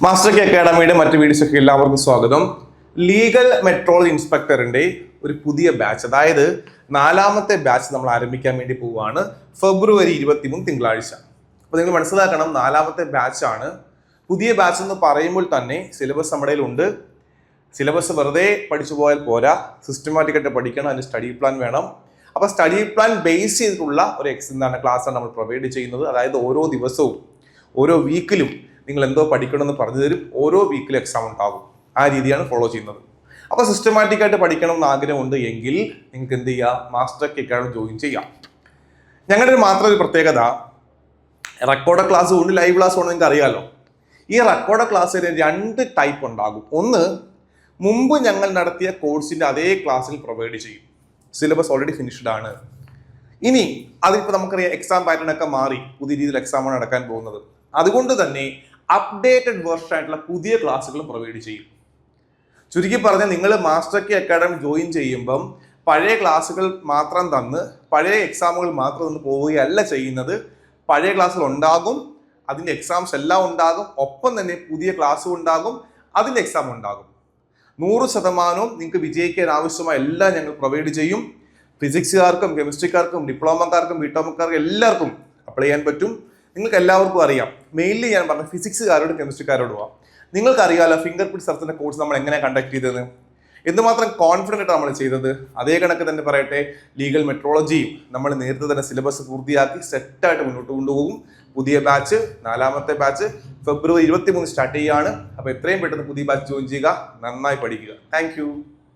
Master K അക്കാഡമിയുടെ മറ്റു വീഡിയോസൊക്കെ എല്ലാവർക്കും സ്വാഗതം. ലീഗൽ മെട്രോളജി ഇൻസ്പെക്ടറിന്റെ ഒരു പുതിയ ബാച്ച്, അതായത് 4ാമത്തെ ബാച്ച് നമ്മൾ ആരംഭിക്കാൻ വേണ്ടി പോവുകയാണ്. ഫെബ്രുവരി 23 തിങ്കളാഴ്ച. അപ്പോൾ നിങ്ങൾ മനസ്സിലാക്കണം, 4ാമത്തെ ബാച്ചാണ്. പുതിയ ബാച്ച് എന്ന് പറയുമ്പോൾ തന്നെ സിലബസ് നമ്മുടെ ഉണ്ട്. സിലബസ് വെറുതെ പഠിച്ചു പോയാൽ പോരാ, സിസ്റ്റമാറ്റിക്കായിട്ട് പഠിക്കണം. അതിന് സ്റ്റഡി പ്ലാൻ വേണം. അപ്പോൾ സ്റ്റഡി പ്ലാൻ ബേസ് ചെയ്തിട്ടുള്ള ഒരു ക്ലാസ്സാണ് നമ്മൾ പ്രൊവൈഡ് ചെയ്യുന്നത്. അതായത് ഓരോ ദിവസവും ഓരോ വീക്കിലും നിങ്ങൾ എന്തോ പഠിക്കണമെന്ന് പറഞ്ഞു തരും. ഓരോ വീക്കിലും എക്സാം ഉണ്ടാകും. ആ രീതിയാണ് ഫോളോ ചെയ്യുന്നത്. അപ്പോൾ സിസ്റ്റമാറ്റിക്കായിട്ട് പഠിക്കണം എന്ന് ആഗ്രഹമുണ്ട് എങ്കിൽ നിങ്ങൾക്ക് എന്ത് ചെയ്യുക, മാസ്റ്റർ കെ അക്കാഡമി ജോയിൻ ചെയ്യാം. ഞങ്ങളുടെ ഒരു പ്രത്യേകത, റെക്കോർഡ് ക്ലാസ് ഉണ്ട്, ലൈവ് ക്ലാസ് ഉണ്ട്. നിങ്ങൾക്ക് അറിയാമല്ലോ. ഈ റെക്കോർഡ് ക്ലാസ്സിന് 2 ടൈപ്പ് ഉണ്ടാകും. ഒന്ന്, മുമ്പ് ഞങ്ങൾ നടത്തിയ കോഴ്സിന്റെ അതേ ക്ലാസ്സിൽ പ്രൊവൈഡ് ചെയ്യും. സിലബസ് ഓൾറെഡി ഫിനിഷ്ഡ് ആണ്. ഇനി അതിപ്പോൾ നമുക്കറിയാം, എക്സാം പാറ്റേൺ ഒക്കെ മാറി, പുതിയ രീതിയിൽ എക്സാമാണ് നടക്കാൻ പോകുന്നത്. അതുകൊണ്ട് തന്നെ അപ്ഡേറ്റഡ് വേർഷൻ ആയിട്ടുള്ള പുതിയ ക്ലാസ്സുകളും പ്രൊവൈഡ് ചെയ്യും. ചുരുക്കി പറഞ്ഞാൽ, നിങ്ങൾ മാസ്റ്റർ കെ അക്കാഡമി ജോയിൻ ചെയ്യുമ്പം പഴയ ക്ലാസ്സുകൾ മാത്രം തന്ന്, പഴയ എക്സാമുകൾ മാത്രം തന്ന് പോവുകയല്ല ചെയ്യുന്നത്. പഴയ ക്ലാസ്സുകൾ ഉണ്ടാകും, അതിൻ്റെ എക്സാംസ് എല്ലാം ഉണ്ടാകും. ഒപ്പം തന്നെ പുതിയ ക്ലാസ്സും ഉണ്ടാകും, അതിൻ്റെ എക്സാം ഉണ്ടാകും. 100% നിങ്ങൾക്ക് വിജയിക്കാൻ ആവശ്യമായ എല്ലാം ഞങ്ങൾ പ്രൊവൈഡ് ചെയ്യും. ഫിസിക്സുകാർക്കും കെമിസ്ട്രിക്കാർക്കും ഡിപ്ലോമക്കാർക്കും ബിടോമക്കാർക്കും എല്ലാവർക്കും അപ്ലൈ ചെയ്യാൻ പറ്റും. നിങ്ങൾക്ക് എല്ലാവർക്കും അറിയാം. മെയിൻലി ഞാൻ പറഞ്ഞ ഫിസിക്സുകാരോടും കെമിസ്ട്രിക്കാരോടുമാണ്. നിങ്ങൾക്കറിയാമല്ലോ ഫിംഗർ പ്രിന്റ് സർച്ചിന്റെ കോഴ്സ് നമ്മൾ എങ്ങനെ കണ്ടക്ട് ചെയ്തത്, എന്തുമാത്രം കോൺഫിഡൻ്റ് ആയിട്ട് നമ്മൾ ചെയ്തത്. അതേ കണക്ക് തന്നെ പറയട്ടെ, ലീഗൽ മെട്രോളജിയും നമ്മൾ നേരത്തെ തന്നെ സിലബസ് പൂർത്തിയാക്കി സെറ്റായിട്ട് മുന്നോട്ട് കൊണ്ടുപോകും. പുതിയ ബാച്ച്, 4ാമത്തെ ബാച്ച് ഫെബ്രുവരി 23 സ്റ്റാർട്ട് ചെയ്യുകയാണ്. അപ്പോൾ എത്രയും പെട്ടെന്ന് പുതിയ ബാച്ച് ജോയിൻ ചെയ്യുക, നന്നായി പഠിക്കുക. താങ്ക്